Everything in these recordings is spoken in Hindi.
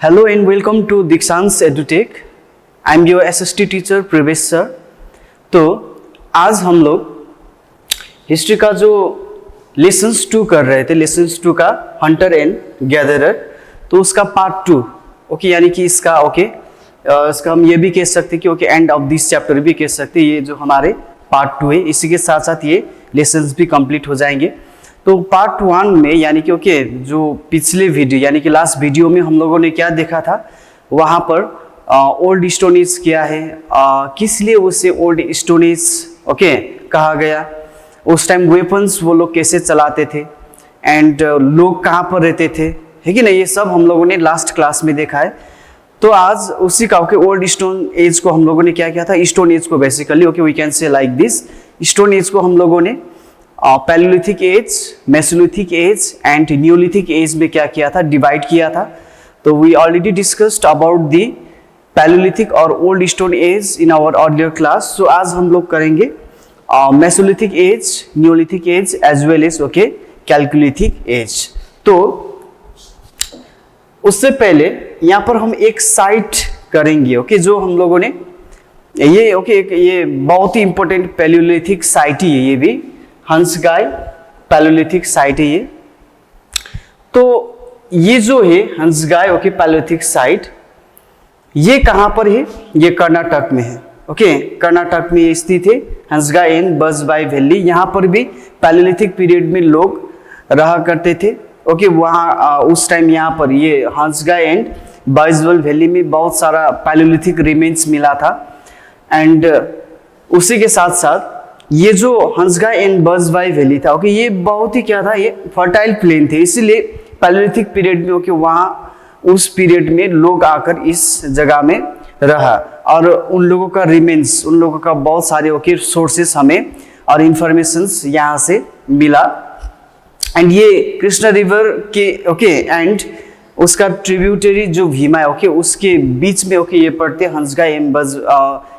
Hello and welcome to Dikshant's EduTech. I'm your SST teacher प्रवेश सर। तो आज हम लोग हिस्ट्री का जो लेसन्स 2 कर रहे थे, लेसन्स 2 का हंटर एंड गैदरर, तो उसका पार्ट 2 ओके, यानी कि इसका इसका हम ये भी कह सकते कि okay end of this chapter भी कह सकते, ये जो हमारे पार्ट 2 है, इसी के साथ साथ ये लेसन्स भी कंप्लीट हो जाएंगे। तो पार्ट 1 में यानी कि ओके जो पिछले वीडियो यानी कि लास्ट वीडियो में हम लोगों ने क्या देखा था, वहाँ पर ओल्ड स्टोन एज क्या है, किस लिए उसे ओल्ड स्टोन एज ओके कहा गया, उस टाइम वेपन्स वो लोग कैसे चलाते थे एंड लोग कहाँ पर रहते थे, है कि नहीं, ये सब हम लोगों ने लास्ट क्लास में देखा है। तो आज उसी का ओके ओल्ड स्टोन एज को हम लोगों ने क्या किया था, स्टोन एज को basically okay we can say like this, stone age को हम लोगों ने palaeolithic age, mesolithic age and neolithic age में क्या किया था, डिवाइड किया था। तो we already discussed about the palaeolithic और old stone age in our earlier class. So आज हम लोग करेंगे mesolithic age, neolithic age age well age okay chalcolithic age. तो उससे पहले यहाँ पर हम एक साइट करेंगे ओके, जो हम लोगों ने ये ओके ये बहुत ही इंपॉर्टेंट पैलियोलिथिक साइट ही है, ये भी हंसगाय पैलियोलिथिक साइट है ये। तो ये जो है हंसगाय ओके पैलियोलिथिक साइट, ये कहाँ पर है, ये कर्नाटक में है ओके, कर्नाटक में ये स्थित है हंसगाय एंड बजबाई वैली। यहाँ पर भी पैलियोलिथिक पीरियड में लोग रहा करते थे ओके। वहाँ उस टाइम यहाँ पर ये हंसगाय एंड बजबाई वैली में बहुत सारा पैलियोलिथिक रिमेन्स मिला था एंड उसी के साथ साथ ये जो हंसगाय एंड बजबाई वैली था ओके, ये बहुत ही क्या था, ये फर्टाइल प्लेन थे, इसीलिए पैलियोलिथिक पीरियड में ओके वहाँ उस पीरियड में लोग आकर इस जगह में रहा और उन लोगों का रिमेन्स, उन लोगों का बहुत सारे ओके सोर्सेस हमें और इंफॉर्मेशंस यहाँ से मिला। एंड ये कृष्णा रिवर के ओके एंड उसका ट्रिब्यूटरी जो भीमा है ओके, उसके बीच में ओके ये पड़ते हंसगाय एंड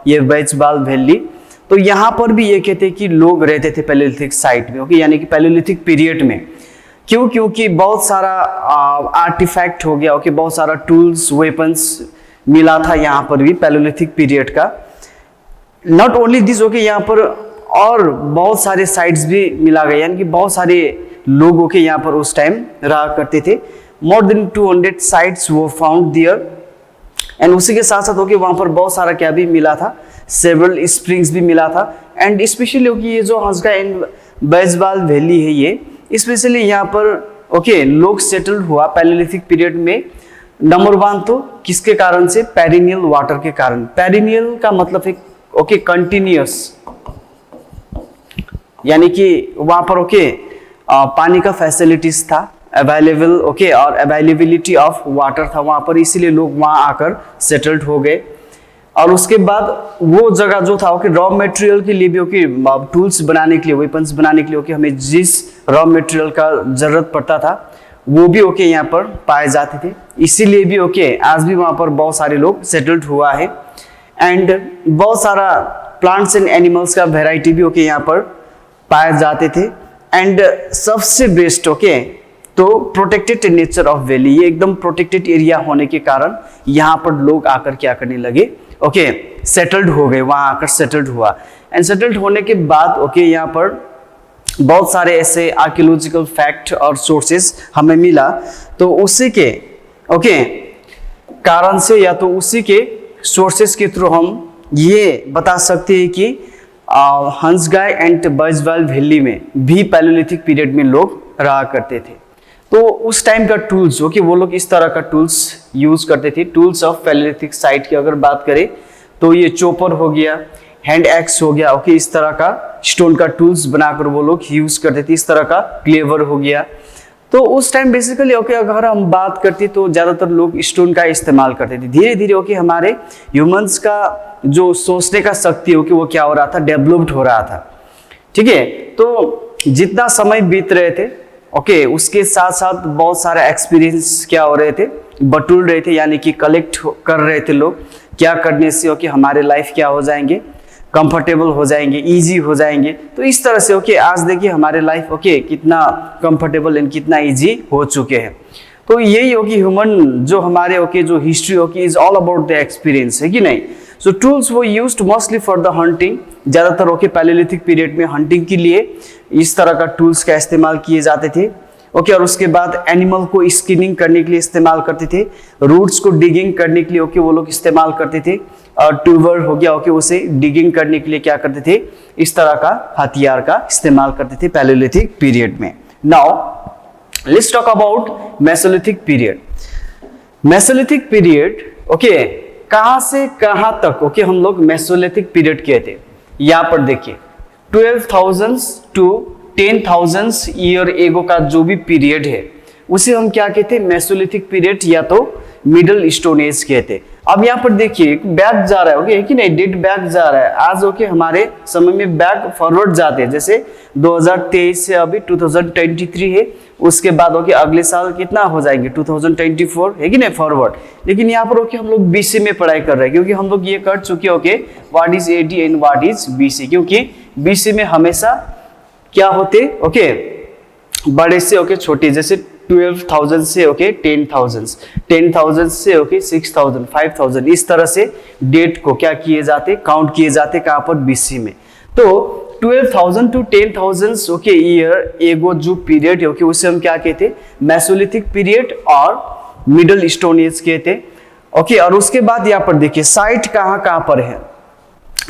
ये बजबाल वैली। तो यहाँ पर भी ये कहते हैं कि लोग रहते थे पैलियोलिथिक साइट में ओके, यानी कि पैलियोलिथिक पीरियड में। क्यों? क्योंकि बहुत सारा आर्टिफैक्ट हो गया ओके, बहुत सारा टूल्स वेपन्स मिला था यहाँ पर भी पैलियोलिथिक पीरियड का। नॉट ओनली दिस ओके, यहाँ पर और बहुत सारे साइट्स भी मिला गया, यानी कि बहुत सारे लोग ओके यहाँ पर उस टाइम रहा करते थे। मोर देन 200 साइट्स वो फाउंड दियर एंड उसी के साथ साथ ओके वहाँ पर बहुत सारा क्या भी मिला था, सेवरल स्प्रिंग्स भी मिला था एंड स्पेशली ओके ये जो हंसगाय एंड बजबाल वैली है, ये स्पेशली यहाँ पर ओके लोग सेटल हुआ पैलियोलिथिक पीरियड में। नंबर 1 तो किसके कारण से, पेरिनियल वाटर के कारण। पेरिनियल का मतलब है ओके कंटिन्यूअस, यानी कि वहाँ पर ओके पानी का फैसिलिटीज था अवेलेबल ओके, और अवेलेबिलिटी ऑफ वाटर था वहाँ पर, इसीलिए लोग वहाँ आकर सेटल्ड हो गए। और उसके बाद वो जगह जो था ओके रॉ मटेरियल के लिए भी ओके, टूल्स बनाने के लिए, वेपन्स बनाने के लिए ओके, हमें जिस रॉ मटेरियल का जरूरत पड़ता था वो भी ओके यहाँ पर पाए जाते थे, इसीलिए भी ओके आज भी वहाँ पर बहुत सारे लोग सेटल्ड हुआ है। एंड बहुत सारा प्लांट्स एंड एनिमल्स का वेराइटी भी ओके यहाँ पर पाए जाते थे। एंड सबसे बेस्ट ओके तो प्रोटेक्टेड नेचर ऑफ वैली, ये एकदम प्रोटेक्टेड एरिया होने के कारण यहाँ पर लोग आकर क्या करने लगे ओके सेटल्ड हो गए, वहाँ आकर सेटल्ड हुआ। एंड सेटल्ड होने के बाद ओके यहाँ पर बहुत सारे ऐसे आर्कियोलॉजिकल फैक्ट और सोर्सेस हमें मिला, तो उसी के ओके कारण से या तो उसी के सोर्सेस के थ्रू हम ये बता सकते हैं कि हंसगाय एंड बजबाल वैली में भी पैलियोलिथिक पीरियड में लोग रहा करते थे। तो उस टाइम का टूल्स ओके वो लोग इस तरह का टूल्स यूज करते थे। टूल्स ऑफ पैलियोलिथिक साइट की अगर बात करें तो ये चोपर हो गया, हैंड एक्स हो गया ओके, इस तरह का स्टोन का टूल्स बनाकर वो लोग यूज करते थे, इस तरह का क्लेवर हो गया। तो उस टाइम बेसिकली ओके अगर हम बात करते तो ज्यादातर लोग स्टोन का इस्तेमाल करते थे। धीरे धीरे ओके हमारे ह्यूमंस का जो सोचने का शक्ति ओके वो क्या हो रहा था, डेवलप्ड हो रहा था, ठीक है। तो जितना समय बीत रहे थे ओके उसके साथ साथ बहुत सारे एक्सपीरियंस क्या हो रहे थे, बटुल रहे थे, यानी कि कलेक्ट कर रहे थे लोग, क्या करने से ओके हमारे लाइफ क्या हो जाएंगे, कंफर्टेबल हो जाएंगे, इजी हो जाएंगे। तो इस तरह से ओके आज देखिए हमारे लाइफ ओके कितना कंफर्टेबल एंड कितना इजी हो चुके हैं। तो यही होगी ह्यूमन जो हमारे ओके जो हिस्ट्री होगी is all about the experience, है कि नहीं। सो टूल्स वो used mostly for the hunting, ज्यादातर ओके पैलेलिथिक पीरियड में हंटिंग के लिए इस तरह का टूल्स का इस्तेमाल किए जाते थे। ओके, और उसके बाद एनिमल को स्किनिंग करने के लिए इस्तेमाल करते थे, रूट्स को डिगिंग करने के लिए ओके वो लोग इस्तेमाल करते थे, और ट्यूबर हो गया ओके उसे डिगिंग करने के लिए क्या करते थे, इस तरह का हथियार का इस्तेमाल करते थे पैलेलिथिक पीरियड में। Now let's talk about Mesolithic period. Mesolithic period okay कहां से कहां तक ओके हम लोग मेसोलिथिक पीरियड कहते हैं। यहां पर देखिए 12,000 टू 10,000 ईयर एगो का जो भी पीरियड है उसे हम क्या कहते हैं, मेसोलिथिक पीरियड या तो मिडल स्टोन एज कहते हैं। अब यहाँ पर देखिए बैक जा रहा है ओके, कि नहीं, डेट बैक जा रहा है आज ओके हमारे समय में बैक फॉरवर्ड जाते हैं, जैसे 2023 से अभी 2023 है, उसके बाद ओके अगले साल कितना हो जाएंगे 2024, है कि नहीं, फॉरवर्ड। लेकिन यहाँ पर ओके हम लोग बीसी में पढ़ाई कर रहे हैं, क्योंकि हम लोग ये कर चुके okay what is AD and what is BC, क्योंकि बीसी में हमेशा क्या होते ओके बड़े से ओके छोटे, जैसे 12,000 से ओके 10,000 से ओके 6,000 5,000 इस तरह से डेट को क्या किए जाते, काउंट किए जाते कहां पर, बीसी में। तो 12,000 टू 10,000 ओके ईयर एगो जो पीरियड है ओके उसे हम क्या कहते, मेसोलिथिक पीरियड और मिडल स्टोन एज कहते ओके। और उसके बाद यहाँ पर देखिए साइट कहां पर है,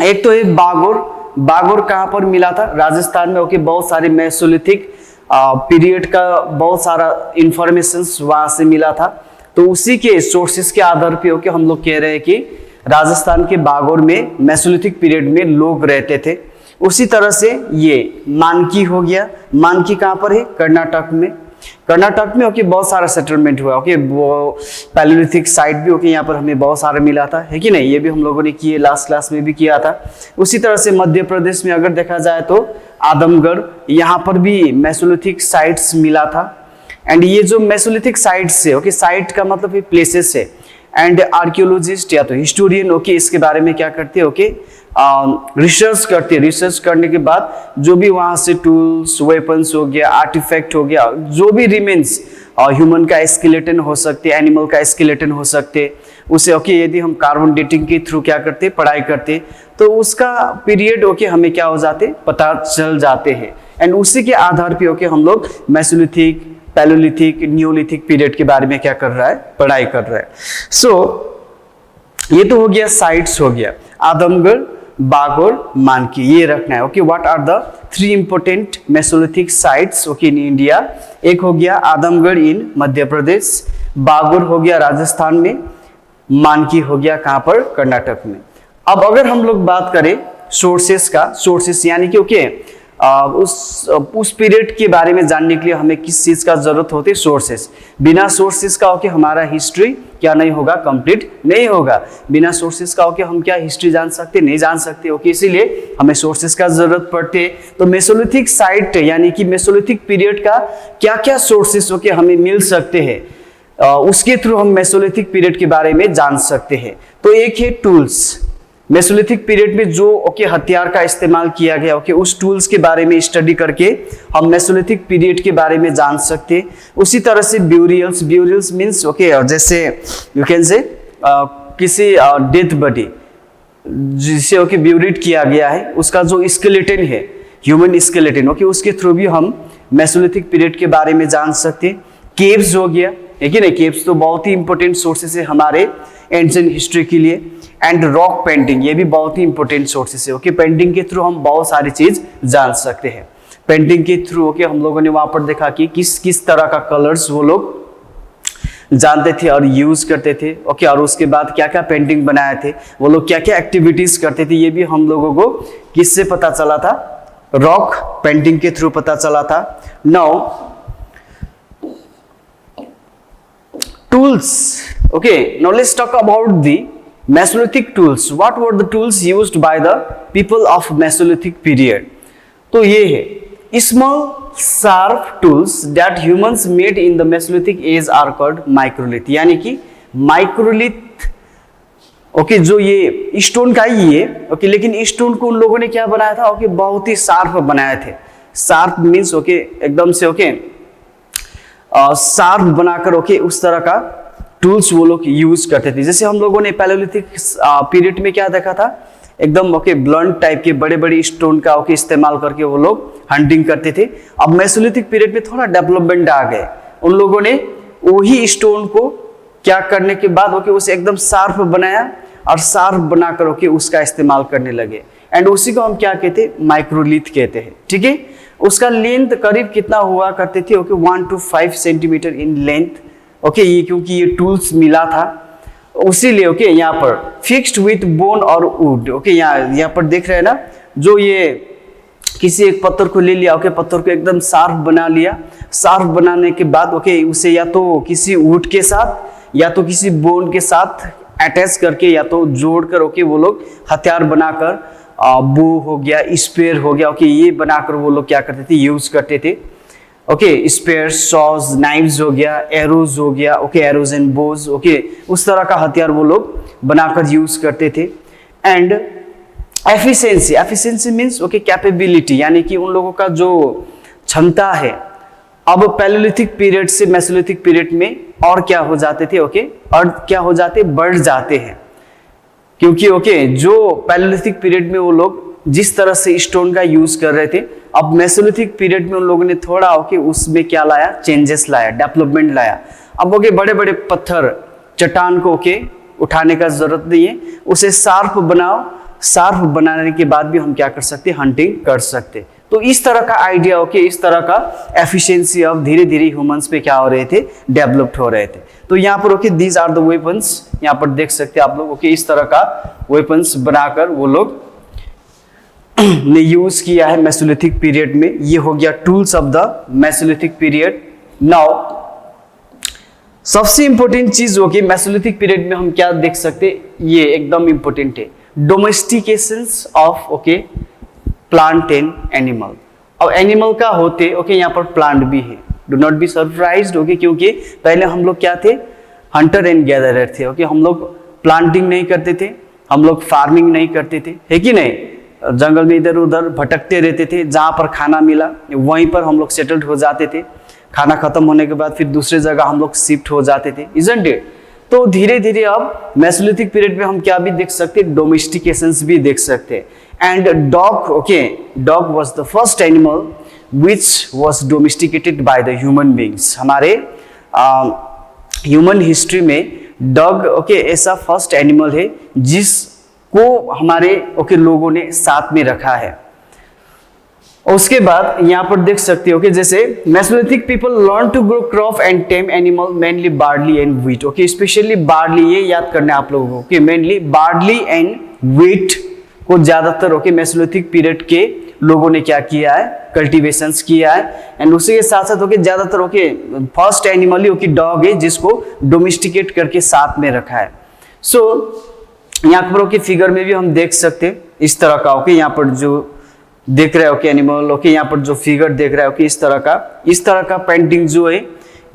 एक तो है बागोर कहां पर मिला था, राजस्थान में ओके बहुत सारे मेसोलिथिक पीरियड का बहुत सारा इंफॉर्मेशन वहां से मिला था। तो उसी के सोर्सेस के आधार पे ओके हम लोग कह रहे हैं कि राजस्थान के बागोर में मेसोलिथिक पीरियड में लोग रहते थे। उसी तरह से ये मानकी हो गया, मानकी कहां पर है, कर्नाटक में। कर्नाटक में ओके बहुत सारा सेटलमेंट हुआ ओके, वो पैलेलिथिक साइट भी ओके यहाँ पर हमें बहुत सारा मिला था, है कि नहीं, ये भी हम लोगों ने किए, लास्ट क्लास में भी किया था। उसी तरह से मध्य प्रदेश में अगर देखा जाए तो आदमगढ़, यहाँ पर भी मेसोलिथिक साइट्स मिला था। एंड ये जो मेसोलिथिक साइट्स है ओके, साइट का मतलब ये प्लेसेस है, एंड आर्कियोलॉजिस्ट या तो हिस्टोरियन ओके इसके बारे में क्या करते हैं ओके रिसर्च करते हैं। रिसर्च करने के बाद जो भी वहां से टूल्स वेपन्स हो गया, आर्टिफैक्ट हो गया, जो भी रिमेन्स ह्यूमन का स्केलेटन हो सकते, एनिमल का स्केलेटन हो सकते, उसे ओके यदि हम कार्बन डेटिंग के थ्रू क्या करते, पढ़ाई करते, तो उसका पीरियड ओके हमें क्या हो जाते, पता चल जाते हैं। एंड उसी के आधार पे ओके हम लोग मेसोलिथिक, पैलेलिथिक, न्यूलिथिक पीरियड के बारे में क्या कर रहा है, पढ़ाई कर रहा है। सो ये तो हो गया साइट्स हो गया, आदमगढ़, बागोर, मानकी, ये रखना है okay. What are the 3 important mesolithic sites okay in India. एक हो गया आदमगढ़ इन मध्य प्रदेश, बागोर हो गया राजस्थान में, मानकी हो गया कहां पर, कर्नाटक में। अब अगर हम लोग बात करें सोर्सेस का, सोर्सेस यानी कि ओके उस पीरियड के बारे में जानने के लिए हमें किस चीज का जरूरत होती है, सोर्सेस। बिना सोर्सेस का ओके हमारा हिस्ट्री क्या नहीं होगा, कंप्लीट नहीं होगा। बिना सोर्सेस का ओके हम क्या हिस्ट्री जान सकते, नहीं जान सकते ओके, इसीलिए हमें सोर्सेस का जरूरत पड़ती है। तो मेसोलिथिक साइट यानी कि मेसोलिथिक पीरियड का क्या क्या सोर्सेस ओके हमें मिल सकते हैं, उसके थ्रू हम मेसोलिथिक पीरियड के बारे में जान सकते हैं। तो एक है टूल्स, मेसोलिथिक पीरियड में जो ओके हथियार का इस्तेमाल किया गया ओके उस टूल्स के बारे में स्टडी करके हम मेसोलिथिक पीरियड के बारे में जान सकते हैं। उसी तरह से ब्यूरियल्स, ब्यूरियल्स मींस ओके जैसे यू कैन से किसी डेथ बॉडी जिसे ओके ब्यूरिड किया गया है उसका जो स्केलेटन है, ह्यूमन स्केलेटन ओके, उसके थ्रू भी हम मेसोलिथिक पीरियड के बारे में जान सकते हैं। केव्स हो गया, है कि नहीं, केव्स तो बहुत ही इंपॉर्टेंट सोर्सेस है हमारे एंशिएंट हिस्ट्री के लिए। एंड रॉक पेंटिंग, ये भी बहुत ही इंपॉर्टेंट सोर्सेस है ओके। पेंटिंग के थ्रू हम बहुत सारी चीज जान सकते हैं। पेंटिंग के थ्रू ओके हम लोगों ने वहां पर देखा कि किस किस तरह का कलर्स वो लोग जानते थे और यूज करते थे ओके, और उसके बाद क्या क्या पेंटिंग बनाए थे, वो लोग क्या क्या एक्टिविटीज करते थे, ये भी हम लोगों को किससे पता चला था, रॉक पेंटिंग के थ्रू पता चला था। Now tools, okay, now let's talk about the Mesolithic tools. What were the tools used by the people of Mesolithic period? तो ये है small sharp tools that humans made in the Mesolithic age are called microlith, यानी कि माइक्रोलिथ ओके, जो ये स्टोन का ही है ओके, लेकिन स्टोन को उन लोगों ने क्या बनाया था ओके, बहुत ही शार्प बनाए थे। शार्प मीन्स ओके एकदम से ओके शार्प बनाकर ओके उस तरह का टूल्स वो लोग यूज करते थे। जैसे हम लोगों ने पैलियोलिथिक पीरियड में क्या देखा था, एकदम ओके ब्लंट टाइप के बड़े बड़े स्टोन का ओके इस्तेमाल करके वो लोग हंटिंग करते थे। अब मेसोलिथिक पीरियड में थोड़ा डेवलपमेंट आ गए, उन लोगों ने वही स्टोन को क्या करने के बाद ओके उसे एकदम शार्प बनाया और शार्प बनाकर ओके उसका इस्तेमाल करने लगे, एंड उसी को हम क्या कहते हैं, माइक्रोलिथ कहते हैं। ठीक है, उसका लेंथ करीब कितना हुआ करते थे, okay 1 to 5 centimetre in length. Okay, ये क्योंकि ये टूल्स मिला था उसीलिए ओके यहाँ पर फिक्स्ड विथ बोन और वुड। ओके, यहाँ पर देख रहे हैं ना, जो ये किसी एक पत्थर को ले लिया, ओके पत्थर को एकदम शार्प बना लिया, शार्प बनाने के बाद ओके उसे या तो किसी वुड के साथ या तो किसी बोन के साथ अटैच करके या तो जोड़कर ओके वो लोग हथियार बनाकर बो हो गया, स्पेयर हो गया, ओके ये बनाकर वो लोग क्या करते थे, यूज करते थे। ओके, स्पेयर, सॉज, नाइव्स हो गया, एरोज हो गया, okay arrows and Bhoj, okay उस तरह का हथियार वो लोग बनाकर यूज करते थे। And efficiency, efficiency means okay capability, यानी कि उन लोगों का जो क्षमता है अब पैलियोलिथिक पीरियड से मेसोलिथिक पीरियड में और क्या हो जाते थे, ओके और क्या हो जाते, बढ़ जाते हैं। क्योंकि ओके जो पैलियोलिथिक पीरियड में वो लोग जिस तरह से स्टोन का यूज कर रहे थे, अब मेसोलिथिक पीरियड में उन लोगों ने थोड़ा ओके उसमें क्या लाया, चेंजेस लाया, डेवलपमेंट लाया। अब ओके बड़े बड़े पत्थर चट्टान को ओके उठाने का जरूरत नहीं है, उसे शार्प बनाओ, शार्प बनाने के बाद भी हम क्या कर सकते, हंटिंग कर सकते। तो इस तरह का आइडिया ओके इस तरह का एफिशिएंसी अब धीरे धीरे ह्यूमंस पे क्या हो रहे थे, डेवलप्ड हो रहे थे। तो यहाँ पर okay these are the weapons, यहाँ पर देख सकते हैं आप लोग, ओके इस तरह का वेपन्स बनाकर वो लोग ने यूज किया है मेसोलिथिक पीरियड में। ये हो गया tools of the Mesolithic period. Now सबसे इंपॉर्टेंट चीज होगी मेसोलिथिक पीरियड में हम क्या देख सकते, ये एकदम इंपॉर्टेंट है, domestications of okay plant and animal. अब एनिमल का होते ओके यहाँ पर प्लांट भी है, do not be surprised okay, क्योंकि पहले हम लोग क्या थे, हंटर एंड गैदरर थे। ओके, हम लोग प्लांटिंग नहीं करते थे, हम लोग फार्मिंग नहीं करते थे, है कि नहीं, जंगल में इधर उधर भटकते रहते थे, जहाँ पर खाना मिला वहीं पर हम लोग सेटल्ड हो जाते थे, खाना खत्म होने के बाद फिर दूसरे जगह हम लोग शिफ्ट हो जाते थे, इजंट इट। तो धीरे धीरे अब मेसोलिथिक पीरियड में हम क्या भी देख सकते, डोमेस्टिकेशंस भी देख सकते। And dog, okay dog was the first animal which was domesticated by the human beings. हमारे ह्यूमन हिस्ट्री में डॉग ओके ऐसा फर्स्ट एनिमल है जिसको हमारे ओके लोगों ने साथ में रखा है। उसके बाद यहाँ पर देख सकते हो कि जैसे mesolithic people learn to grow crop and tame animal, mainly barley and wheat. Okay, specially barley, ये याद करना है आप लोगों को कि मेनली बार्ली एंड व्हीट को ज्यादातर ओके मेसोलिथिक पीरियड के लोगों ने क्या किया है, कल्टीवेशंस किया है। एंड उसी के साथ साथ ओके ज्यादातर ओके फर्स्ट एनिमल ही ओके डॉग है जिसको डोमेस्टिकेट करके साथ में रखा है। सो यहाँ पर ओके फिगर में भी हम देख सकते हैं इस तरह का, ओके यहाँ पर जो देख रहे हो कि एनिमल, ओके यहाँ पर जो फिगर देख रहे हो कि इस तरह का पेंटिंग जो है,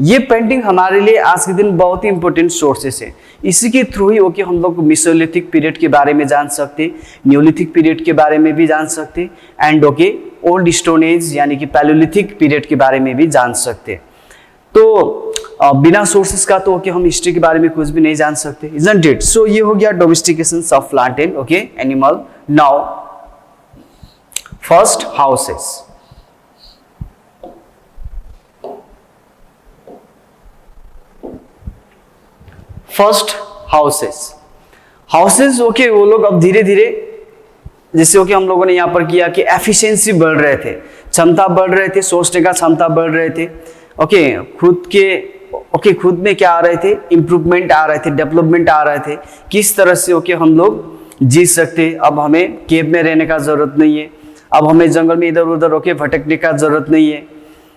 ये पेंटिंग हमारे लिए आज के दिन बहुत ही इंपॉर्टेंट सोर्सेस है। इसी के थ्रू ही ओके हम लोग मेसोलिथिक पीरियड के बारे में जान सकते, न्यूलिथिक पीरियड के बारे में भी जान सकते, and okay old stone as यानी कि पैलियोलिथिक पीरियड के बारे में भी जान सकते। तो बिना सोर्सेस का तो ओके हम हिस्ट्री के बारे में कुछ भी नहीं जान सकते, इजंट इट। सो ये हो गया domestication of plant and okay animal. Now first houses, houses okay वो लोग अब धीरे धीरे जैसे ओके हम लोगों ने यहाँ पर किया कि एफिशिएंसी बढ़ रहे थे, क्षमता बढ़ रहे थे, सोचने का क्षमता बढ़ रहे थे। ओके खुद में क्या आ रहे थे, इंप्रूवमेंट आ रहे थे, डेवलपमेंट आ रहे थे, किस तरह से ओके हम लोग जी सकते। अब हमें केव में रहने का जरूरत नहीं है, अब हमें जंगल में इधर उधर ओके भटकने का जरूरत नहीं है।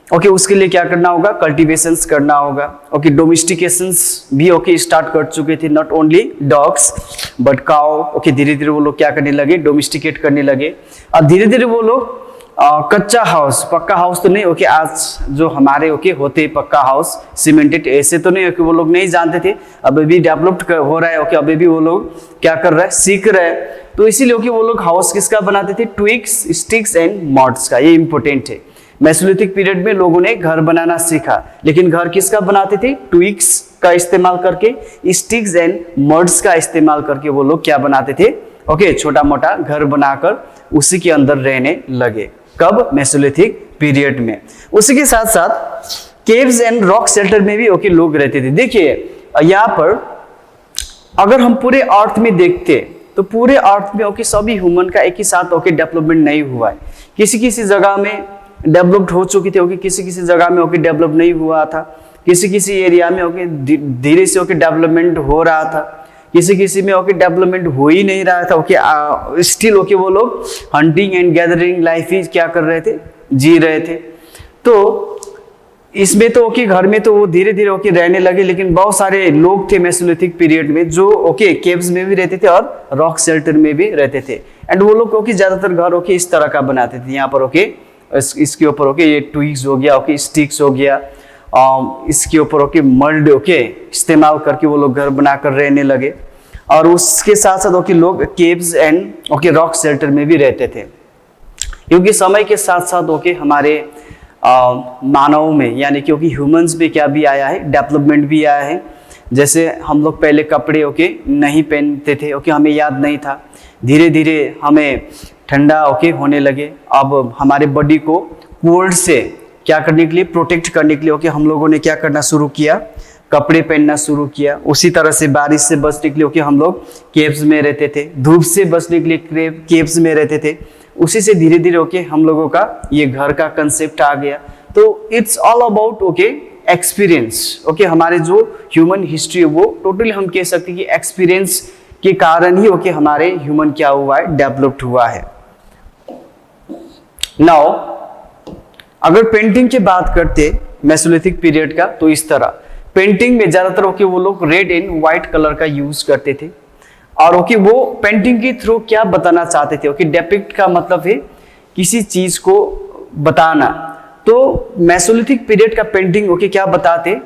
ओके उसके लिए क्या करना होगा, कल्टीवेशंस करना होगा। ओके डोमेस्टिकेशंस भी ओके स्टार्ट कर चुके थे, not only dogs but cow. Okay धीरे धीरे वो लोग क्या करने लगे, डोमेस्टिकेट करने लगे। अब धीरे धीरे वो लोग कच्चा हाउस, पक्का हाउस तो नहीं, ओके आज जो हमारे ओके होते पक्का हाउस सीमेंटेड, ऐसे तो नहीं, ओके वो लोग नहीं जानते थे, अब भी डेवलप्ड हो रहा है। ओके अभी भी वो लोग क्या कर रहा है, सीख रहे हैं। तो इसीलिए ओके वो लोग हाउस किसका बनाते थे, ट्विग्स, स्टिक्स एंड मॉड्स का, ये इंपॉर्टेंट है। मेसोलिथिक पीरियड में लोगों ने घर बनाना सीखा, लेकिन घर किसका बनाते थे? ट्विग्स का इस्तेमाल करके, स्टिक्स एंड मड्स का इस्तेमाल करके वो लोग क्या बनाते थे? ओके, छोटा मोटा घर बनाकर उसी के अंदर रहने लगे। कब? मेसोलिथिक पीरियड में। उसी के साथ साथ केव्स एंड रॉक शेल्टर में भी ओके लोग रहते थे। देखिए यहाँ पर अगर हम पूरे अर्थ में देखते तो पूरे अर्थ में ओके सभी ह्यूमन का एक ही साथ ओके डेवलपमेंट नहीं हुआ है। किसी किसी जगह में डेवलप्ड हो चुकी थी ओके, किसी किसी जगह में ओके डेवलप नहीं हुआ था, किसी किसी एरिया में ओके धीरे से ओके डेवलपमेंट हो रहा था, किसी किसी में ओके डेवलपमेंट हो ही नहीं रहा था ओके, स्टिल ओके वो लोग हंटिंग एंड गैदरिंग लाइफ ही क्या कर रहे थे? जी रहे थे। तो इसमें तो ओके घर में तो वो धीरे धीरे ओके रहने लगे, लेकिन बहुत सारे लोग थे मेसोलिथिक पीरियड में जो ओके केव्स में भी रहते थे और रॉक शेल्टर में भी रहते थे। एंड वो लोग ओके ज्यादातर घर ओके इस तरह का बनाते थे। यहाँ पर ओके इसके ऊपर ओके ये ट्विग्स हो गया ओके, स्टिक्स हो गया, इसके ऊपर ओके मल्ड ओके इस्तेमाल करके वो लोग घर बनाकर रहने लगे। और उसके साथ साथ ओके लोग caves and okay rock shelter में भी रहते थे, क्योंकि समय के साथ साथ ओके हमारे मानव में यानी क्योंकि ह्यूमंस में क्या भी आया है? डेवलपमेंट भी आया है। जैसे हम लोग पहले कपड़े ओके नहीं पहनते थे ओके, हमें याद नहीं था, धीरे धीरे हमें ठंडा ओके होने लगे। अब हमारे बॉडी को कोल्ड से क्या करने के लिए? प्रोटेक्ट करने के लिए ओके हम लोगों ने क्या करना शुरू किया? कपड़े पहनना शुरू किया। उसी तरह से बारिश से बचने के लिए ओके हम लोग केव्स में रहते थे, धूप से बचने के लिए केव्स में रहते थे। उसी से धीरे धीरे ओके हम लोगों का ये घर का कंसेप्ट आ गया। तो it's all about okay experience okay, हमारे जो ह्यूमन हिस्ट्री है वो टोटली हम कह सकते हैं कि एक्सपीरियंस के कारण ही ओके हमारे ह्यूमन क्या हुआ है? डेवलप्ड हुआ है। नाउ अगर पेंटिंग की बात करते मेसोलिथिक पीरियड का, तो इस तरह पेंटिंग में ज्यादातर ओके वो लोग रेड एंड व्हाइट कलर का यूज करते थे। और ओके वो पेंटिंग के थ्रू क्या बताना चाहते थे? ओके डेपिक्ट का मतलब है किसी चीज को बताना। तो मेसोलिथिक पीरियड का पेंटिंग ओके क्या बताते?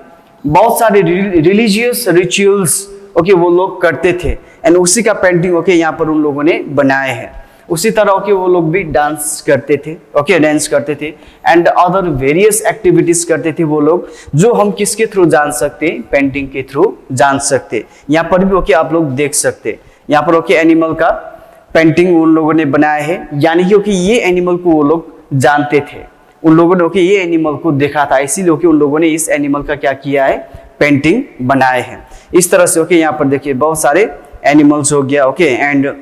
बहुत सारे रिलीजियस रिचुअल्स ओके वो लोग करते थे, एंड उसी का पेंटिंग ओके यहाँ पर उन लोगों ने बनाए हैं। उसी तरह ओके वो लोग भी डांस करते थे ओके, डांस करते थे एंड अदर वेरियस एक्टिविटीज करते थे वो लोग, जो हम किसके थ्रू जान सकते? पेंटिंग के थ्रू जान सकते। यहाँ पर भी ओके आप लोग देख सकते, यहाँ पर ओके एनिमल का पेंटिंग उन लोगों ने बनाया है, यानी कि ये एनिमल को वो लोग जानते थे, उन लोगों ने ओके ये एनिमल को देखा था, इसीलिए ओके उन लोगों ने इस एनिमल का क्या किया है? पेंटिंग बनाए हैं। इस तरह से ओके यहाँ पर देखिए बहुत सारे एनिमल्स हो गया okay, and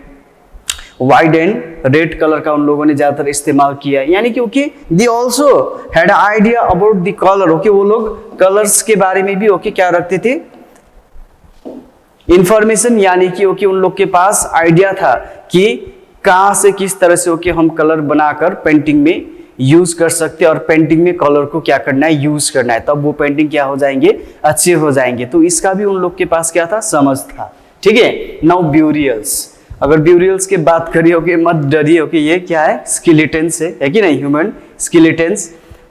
white and red colour का उन लोगों ने ज्यादातर इस्तेमाल किया है, यानी कि okay they also had idea about the colour okay, वो लोग कलर्स के बारे में भी ओके क्या रखते थे? इंफॉर्मेशन, यानी कि ओके उन लोग के पास आइडिया था कि कहां से किस तरह से ओके हम कलर बनाकर पेंटिंग में यूज कर सकते हैं और पेंटिंग में कलर को क्या करना है? यूज करना है, तब वो पेंटिंग क्या हो जाएंगे? अच्छे हो जाएंगे। तो इसका भी उन लोग के पास क्या था? समझ था। ठीक है, नाउ ब्यूरियल्स। अगर ब्यूरियल्स की बात करिए ओके, मत डरिए ओके, ये क्या है? स्केलेटन्स है कि नहीं? Human skeletons.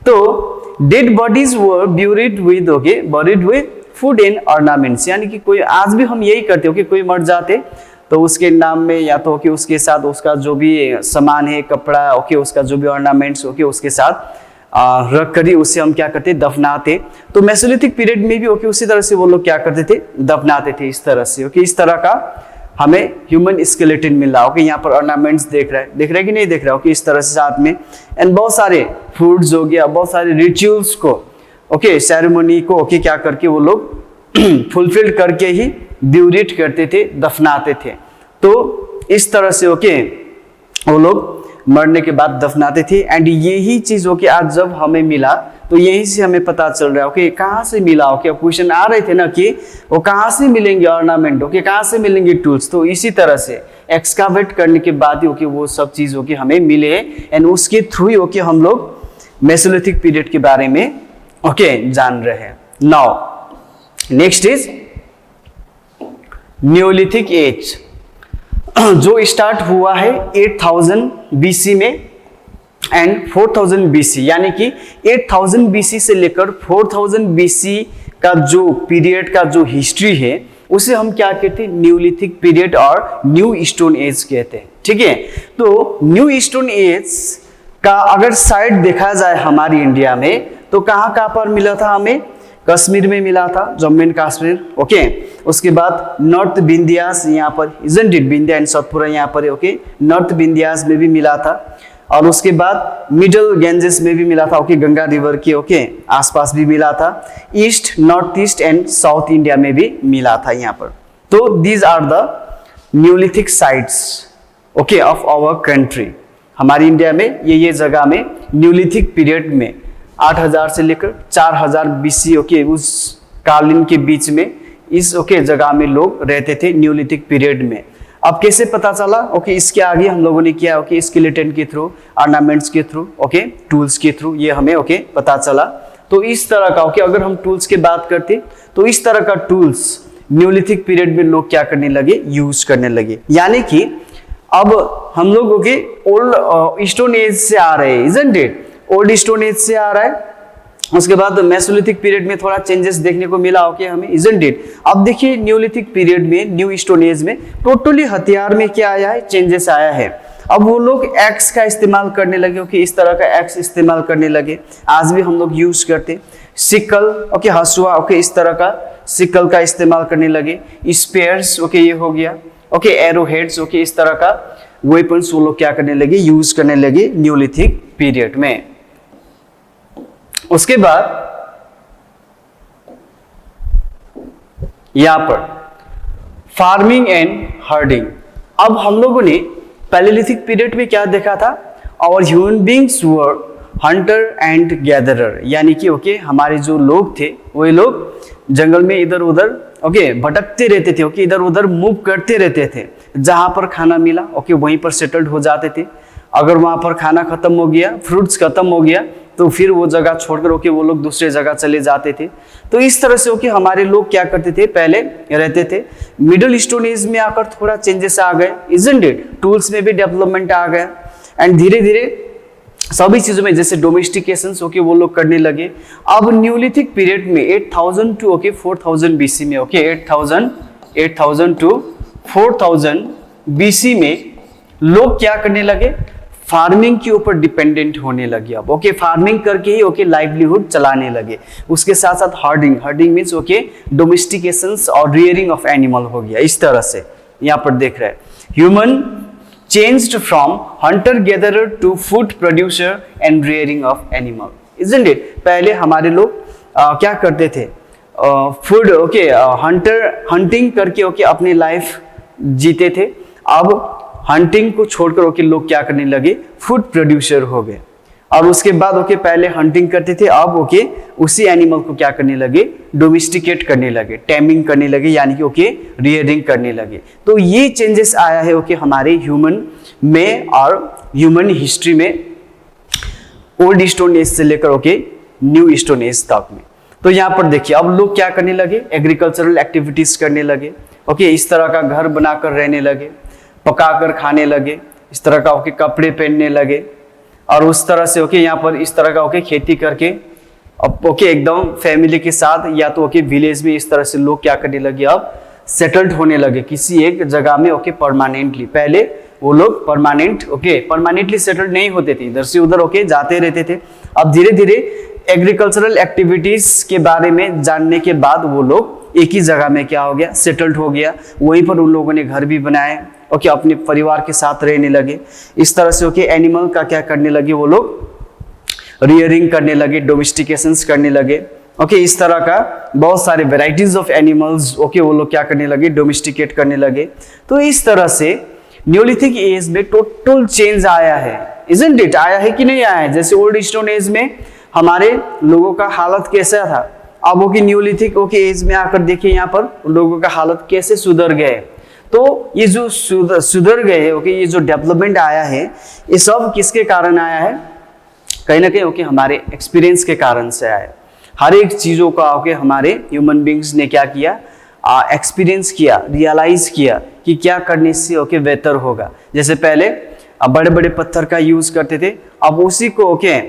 तो dead bodies were buried with okay, buried with food and ornaments, यानी कि कोई आज भी हम यही करते हो कि कोई मर जाते तो उसके नाम में या तो ओके उसके साथ उसका जो भी सामान है, कपड़ा ओके, उसका जो भी ऑर्नामेंट्स ओके उसके साथ रख कर उसे हम क्या करते? दफनाते। तो मेसोलिथिक पीरियड में भी ओके उसी तरह से वो लोग क्या करते थे? दफनाते थे इस तरह से ओके। इस तरह का हमें ह्यूमन स्केलेटन मिल रहा ओके, यहाँ पर ऑर्नामेंट्स देख रहा है कि नहीं देख रहा ओके, इस तरह से साथ में, एंड बहुत सारे फूड्स हो गया, बहुत सारे रिचुअल्स को ओके, सेरेमनी को ओके क्या करके वो लोग फुलफिल करके ही ब्यूरिट करते थे, दफनाते थे। तो इस तरह से ओके वो लोग मरने के बाद दफनाते थे। एंड यही चीज ओके आज जब हमें मिला तो यही से हमें पता चल रहा है ओके कहाँ से मिला ओके। क्वेश्चन आ रहे थे ना कि वो कहाँ से मिलेंगे ऑर्नामेंट ओके, कहाँ से मिलेंगे टूल्स, तो इसी तरह से एक्सकावेट करने के बाद ही ओके वो सब चीज ओके हमें मिले, एंड उसके थ्रू ही ओके हम लोग मेसोलिथिक पीरियड के बारे में ओके जान रहे हैं। Now next is neolithic age, जो स्टार्ट हुआ है 8000 BC में एंड 4000 BC, यानी कि 8000 BC से लेकर 4000 BC का जो पीरियड का जो हिस्ट्री है उसे हम क्या कहते हैं? न्यूलिथिक पीरियड और न्यू स्टोन एज कहते हैं। ठीक है, तो न्यू स्टोन एज का अगर साइट देखा जाए हमारी इंडिया में, तो कहाँ कहाँ पर मिला था हमें? कश्मीर में मिला था, जम्मू एंड कश्मीर, ओके। उसके बाद नॉर्थ विंध्यास यहाँ पर, isn't it, Vindhya and Satpura यहाँ पर, ओके। नॉर्थ विंध्यास में भी मिला था। और उसके बाद मिडल गैंजेस में भी मिला था, ओके, गंगा रिवर के, ओके, आसपास भी मिला था। East, north east and south India में भी मिला था यहाँ पर। तो these are the neolithic sites, okay, of our country. हमारी इंडिया में ये जगह में न्यूलिथिक पीरियड में 8000 से लेकर 4000 BC, ओके, उस कालीन के बीच में इस, ओके, जगह में लोग रहते थे न्यूलिथिक पीरियड में। अब कैसे पता चला? ओके, इसके आगे हम लोगों ने किया, ओके, स्केलेटन के थ्रू, ऑर्नामेंट्स के थ्रू, ओके, टूल्स के थ्रू, ये हमें, ओके, पता चला। तो इस तरह का, ओके, अगर हम टूल्स की बात करते तो इस तरह का टूल्स न्यूलिथिक पीरियड में लोग क्या करने लगे? यूज करने लगे। यानी कि अब हम लोग, ओके, ओल्ड स्टोन एज से आ रहे हैं, isn't it? Old stone as से आ रहा है। उसके बाद मेसोलिथिक पीरियड में थोड़ा चेंजेस देखने को मिला, ओके, हमें, इजंट इट? अब देखिए न्यूलिथिक पीरियड में, न्यू स्टोन एज में टोटली हथियार में क्या आया है? चेंजेस आया है। अब वो लोग एक्स का इस्तेमाल करने लगे, ओके, इस तरह का एक्स इस्तेमाल करने लगे। आज भी हम लोग यूज करते। सिकल, ओके, हसुआ, ओके, इस तरह का सिकल का इस्तेमाल करने लगे। स्पेयर्स, ओके, ये हो गया, ओके, एरो हेड्स, ओके, इस तरह का वेपन्स वो लोग क्या करने लगे? यूज करने लगे न्यूलिथिक पीरियड में। उसके बाद यहां पर फार्मिंग एंड हर्डिंग। अब हम लोगों ने पैलेलिथिक पीरियड में क्या देखा था? और human beings were Hunter and gatherer, यानी कि, ओके, हमारे जो लोग थे वही लोग जंगल में इधर उधर, ओके, भटकते रहते थे, ओके, इधर उधर मूव करते रहते थे। जहां पर खाना मिला, ओके, वहीं पर सेटल्ड हो जाते थे। अगर वहां पर खाना खत्म हो गया, फ्रूट्स खत्म हो गया, तो फिर वो जगह छोड़कर, ओके, वो लोग दूसरे जगह चले जाते थे। तो इस तरह से, ओके, हमारे लोग क्या करते थे? पहले रहते थे। मिडिल स्टोन एज में आकर थोड़ा चेंजेस आ गए, इजंट इट? टूल्स में भी डेवलपमेंट आ गया एंड धीरे धीरे सभी चीजों में, जैसे डोमेस्टिकेशन, ओके, वो लोग करने लगे। अब न्यूलिथिक पीरियड में 8000 टू, ओके, 4000 BC में, ओके, 8000 टू 4000 BC में लोग क्या करने लगे? फार्मिंग के ऊपर डिपेंडेंट होने लगे। अब, ओके, फार्मिंग करके ही, ओके, लाइवलीहुड चलाने लगे। उसके साथ साथ हर्डिंग मीन्स, ओके, डोमेस्टिकेशंस और रियरिंग ऑफ एनिमल हो गया। इस तरह से यहाँ पर देख रहे हैं, human changed from hunter gatherer to food producer and rearing of animal, isn't it? पहले हमारे लोग क्या करते थे? फूड, ओके, हंटिंग करके, ओके, अपनी लाइफ जीते थे। अब हंटिंग को छोड़कर, ओके, लोग क्या करने लगे? फूड प्रोड्यूसर हो गए। और उसके बाद, ओके, पहले हंटिंग करते थे, अब, ओके, उसी एनिमल को क्या करने लगे? डोमेस्टिकेट करने लगे, टेमिंग करने लगे, यानी कि, ओके, रियरिंग करने लगे। तो ये चेंजेस आया है, ओके, हमारे ह्यूमन में और ह्यूमन हिस्ट्री में, ओल्ड स्टोन एज से लेकर, ओके, न्यू स्टोन एज तक में। तो यहाँ पर देखिए, अब लोग क्या करने लगे? एग्रीकल्चरल एक्टिविटीज करने लगे, ओके, इस तरह का घर बनाकर रहने लगे, पकाकर खाने लगे, इस तरह का, ओके, कपड़े पहनने लगे। और उस तरह से, ओके, यहाँ पर इस तरह का, ओके, खेती करके, अब, ओके, एकदम फैमिली के साथ, या तो, ओके, विलेज में इस तरह से लोग क्या करने लगे? अब सेटल्ड होने लगे किसी एक जगह में, ओके, परमानेंटली। पहले वो लोग परमानेंटली सेटल्ड नहीं होते थे, इधर से उधर, ओके, जाते रहते थे। अब धीरे धीरे एग्रीकल्चरल एक्टिविटीज के बारे में जानने के बाद वो लोग एक ही जगह में क्या हो गया? सेटल्ड हो गया। वहीं पर उन लोगों ने घर भी बनाए, ओके, अपने परिवार के साथ रहने लगे। इस तरह से, ओके, एनिमल का क्या करने लगे? वो लोग रियरिंग करने लगे, डोमेस्टिकेशंस करने लगे, ओके, इस तरह का बहुत सारे वेराइटीज ऑफ एनिमल्स, ओके, वो लोग क्या करने लगे? डोमेस्टिकेट करने लगे। तो इस तरह से न्यूलिथिक एज में टोटल चेंज आया है, इजंट इट? आया है कि नहीं आया है? जैसे ओल्ड स्टोन एज में हमारे लोगों का हालत कैसा था, अब, ओके, न्यूलिथिक, ओके, एज में आकर देखिए यहाँ पर लोगों का हालत कैसे सुधर गए। तो ये जो सुधर गए, ओके, ये जो डेवलपमेंट आया है, ये सब किसके कारण आया है? कहीं ना कहीं, ओके, हमारे एक्सपीरियंस के कारण से आया है। हर एक चीजों का, ओके, हमारे ह्यूमन बींग्स ने क्या किया? एक्सपीरियंस किया, रियलाइज किया कि क्या करने से, ओके, बेहतर होगा। जैसे पहले बड़े बड़े पत्थर का यूज करते थे, अब उसी को, ओके,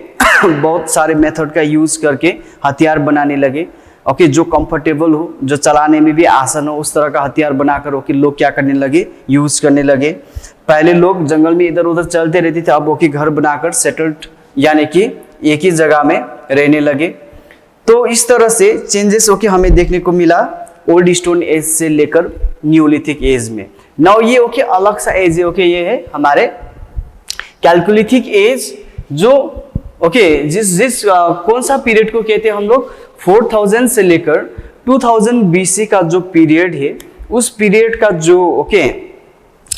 बहुत सारे मेथड का यूज करके हथियार बनाने लगे। ओके, जो कंफर्टेबल हो, जो चलाने में भी आसान हो, उस तरह का हथियार बनाकर ओके लोग क्या करने लगे, यूज करने लगे। पहले लोग जंगल में इधर उधर चलते रहते थे, अब ओके घर बनाकर सेटल्ड यानी कि एक ही जगह में रहने लगे। तो इस तरह से चेंजेस ओके हमें देखने को मिला ओल्ड स्टोन एज से लेकर न्यूलिथिक एज में। नाउ ये ओके अलग सा एज है, ओके ये है हमारे कैल्कोलिथिक एज, जो ओके जिस कौन सा पीरियड को कहते हैं हम लोग, 4000 से लेकर 2000 BC का जो पीरियड है, उस पीरियड का जो ओके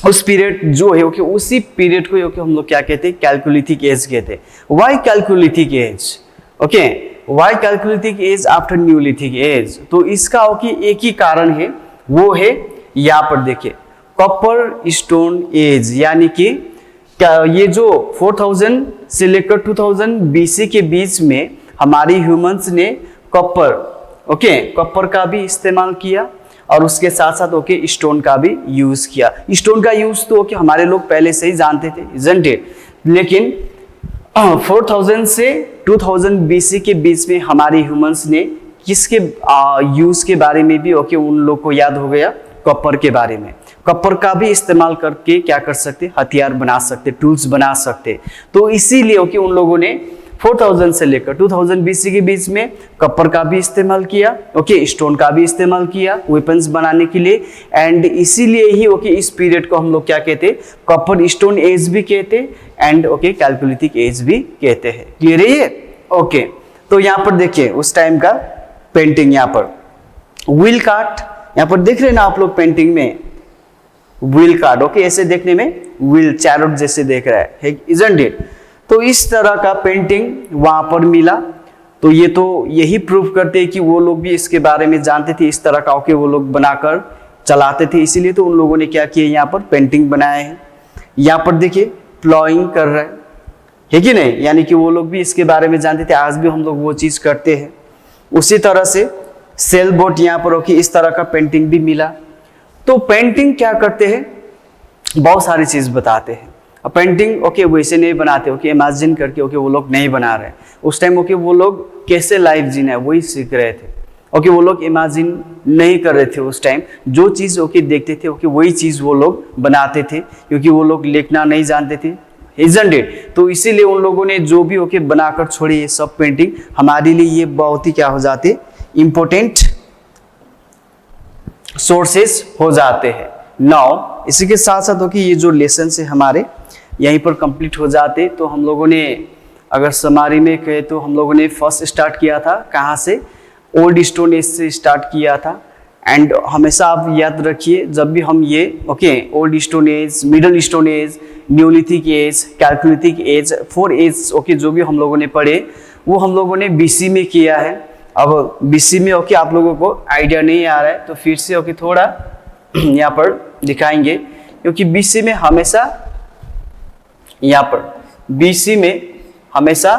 उस पीरियड जो है ओके उसी पीरियड को ओके हम लोग क्या कहते हैं, कैल्कोलिथिक एज कहते हैं। Why chalcolithic age, okay why chalcolithic age after neolithic age? तो इसका ओके एक ही कारण है, वो है यहाँ पर देखिए कॉपर स्टोन एज, यानी कि ये जो 4000 से लेकर 2000 BC के बीच में हमारी ह्यूमंस ने कॉपर का भी इस्तेमाल किया और उसके साथ साथ ओके स्टोन का भी यूज किया। स्टोन का यूज तो ओके हमारे लोग पहले से ही जानते थे, isn't it? लेकिन 4000 से 2000 BC के बीच में हमारे ह्यूमंस ने किसके यूज के बारे में भी ओके उन लोग को याद हो गया, कॉपर के बारे में। कॉपर का भी इस्तेमाल करके क्या कर सकते, हथियार बना सकते, टूल्स बना सकते। तो इसीलिए ओके उन लोगों ने 4000 से लेकर 2000 BC के बीच में कॉपर का भी इस्तेमाल किया, ओके स्टोन का भी इस्तेमाल किया वेपन्स बनाने के लिए। एंड इसीलिए ही ओके इस पीरियड को हम लोग क्या कहते, कॉपर स्टोन एज भी कहते एंड ओके कैल्कोलिथिक एज भी कहते हैं। क्लियर है ये? ओके तो यहाँ पर देखिए उस टाइम का पेंटिंग, यहाँ पर व्हील कार्ट, यहाँ पर देख रहे हैं ना आप लोग पेंटिंग में व्हील कार्ट, ओके ऐसे देखने में व्हील चैरोट जैसे देख रहा है, isn't it? तो इस तरह का पेंटिंग वहां पर मिला। तो ये तो यही प्रूव करते हैं कि वो लोग भी इसके बारे में जानते थे, इस तरह का ओके वो लोग बनाकर चलाते थे, इसीलिए तो उन लोगों ने क्या किया, यहाँ पर पेंटिंग बनाए हैं। यहाँ पर देखिए प्लॉइंग कर रहा है कि नहीं, यानी कि वो लोग भी इसके बारे में जानते थे, आज भी हम लोग वो चीज करते हैं। उसी तरह से सेल बोट यहाँ पर ओके इस तरह का पेंटिंग भी मिला। तो पेंटिंग क्या करते हैं, बहुत सारी चीज बताते हैं। अब पेंटिंग ओके वैसे नहीं बनाते, ओके इमेजिन करके ओके वो लोग नहीं बना रहे। उस टाइम ओके वो लोग कैसे लाइफ जीना है वही सीख रहे थे, ओके वो लोग इमेजिन नहीं कर रहे थे। उस टाइम जो चीज ओके देखते थे ओके वही चीज वो लोग बनाते थे, क्योंकि वो लोग लिखना नहीं जानते थे, isn't it? तो इसीलिए उन लोगों ने जो भी ओके बनाकर छोड़ी ये सब पेंटिंग हमारे लिए ये बहुत ही क्या हो जाते, इंपॉर्टेंट सोर्सेस हो जाते हैं। नाउ इसी के साथ साथ ओके ये जो लेसन है हमारे यहीं पर कंप्लीट हो जाते। तो हम लोगों ने अगर समारी में कहे तो हम लोगों ने फर्स्ट स्टार्ट किया था कहाँ से, ओल्ड स्टोन एज से स्टार्ट किया था। एंड हमेशा आप याद रखिए जब भी हम ये okay old stone age, middle stone age, neolithic age, chalcolithic age, 4 age okay जो भी हम लोगों ने पढ़े वो हम लोगों ने BC में किया है। अब BC में ओके आप लोगों को आइडिया नहीं आ रहा है तो फिर से ओके थोड़ा यहाँ पर दिखाएंगे, क्योंकि BC में हमेशा यहाँ पर BC में हमेशा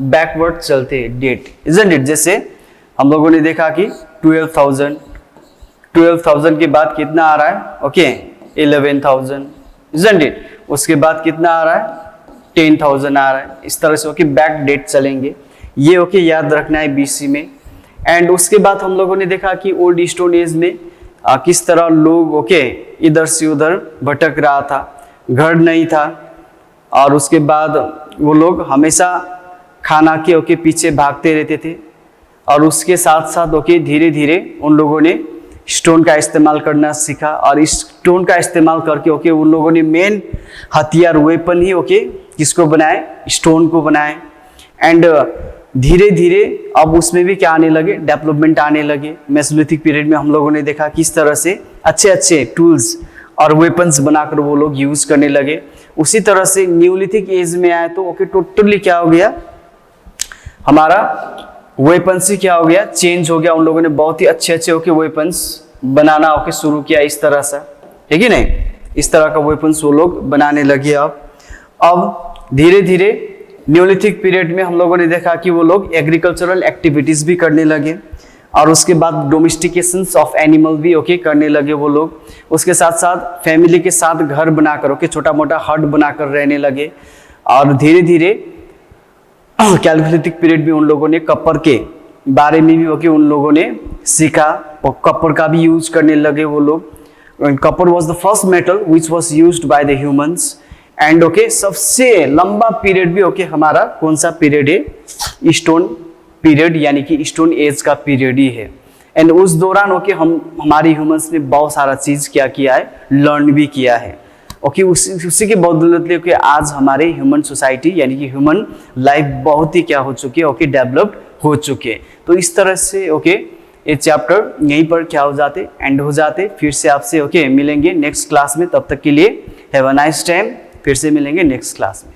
बैकवर्ड चलते हैं डेट, isn't it? जैसे हम लोगों ने देखा कि 12,000 के बाद कितना आ रहा है, ओके 11,000, isn't it? उसके बाद कितना आ रहा है, 10,000 आ रहा है। इस तरह से ओके बैक डेट चलेंगे, ये ओके याद रखना है BC में। एंड उसके बाद हम लोगों ने देखा कि ओल्ड स्टोन एज में किस तरह लोग ओके इधर से उधर भटक रहा था, घर नहीं था, और उसके बाद वो लोग हमेशा खाना के ओके पीछे भागते रहते थे। और उसके साथ साथ ओके धीरे धीरे उन लोगों ने स्टोन का इस्तेमाल करना सीखा, और इस स्टोन का इस्तेमाल करके ओके उन लोगों ने मेन हथियार वेपन ही ओके किसको बनाए, स्टोन को बनाए। एंड धीरे धीरे अब उसमें भी क्या आने लगे, डेवलपमेंट आने लगे। मेसोलिथिक पीरियड में हम लोगों ने देखा किस तरह से अच्छे अच्छे टूल्स और वेपन्स बनाकर वो लोग यूज करने लगे। उसी तरह से न्यूलिथिक एज में आए तो ओके टोटली क्या हो गया, हमारा वेपन्स ही क्या हो गया, चेंज हो गया। उन लोगों ने बहुत ही अच्छे अच्छे ओके वेपन्स बनाना ओके शुरू किया इस तरह से, ठीक है नहीं, इस तरह का वेपन्स वो लोग बनाने लगे। अब धीरे धीरे न्यूलिथिक पीरियड में हम लोगों ने देखा कि वो लोग एग्रीकल्चरल एक्टिविटीज भी करने लगे, और उसके बाद डोमेस्टिकेशंस ऑफ एनिमल भी ओके करने लगे वो लोग। उसके साथ साथ फैमिली के साथ घर बनाकर ओके छोटा मोटा हट बनाकर रहने लगे। और धीरे धीरे कैल्कोलिथिक पीरियड में उन लोगों ने कॉपर के बारे में भी ओके उन लोगों ने सीखा। कॉपर का भी यूज करने लगे वो लोग। Copper was the first metal which was used by the humans. And okay सबसे लंबा पीरियड भी ओके हमारा कौन सा पीरियड है? स्टोन पीरियड, यानी कि स्टोन एज का पीरियड ही है। एंड उस दौरान ओके हमारे ह्यूमंस ने बहुत सारा चीज क्या किया है? लर्न भी किया है। ओके उसी के बदौलत ओके आज हमारे ह्यूमन सोसाइटी यानी कि ह्यूमन लाइफ बहुत ही क्या हो चुकी है? ओके डेवलप्ड हो चुके हैं। तो इस तरह से ओके ये चैप्टर यहीं पर क्या हो जाते? एंड हो जाते। फिर से आपसे ओके मिलेंगे नेक्स्ट क्लास में। तब तक के लिए हैव अ नाइस टाइम। फिर से मिलेंगे नेक्स्ट क्लास में।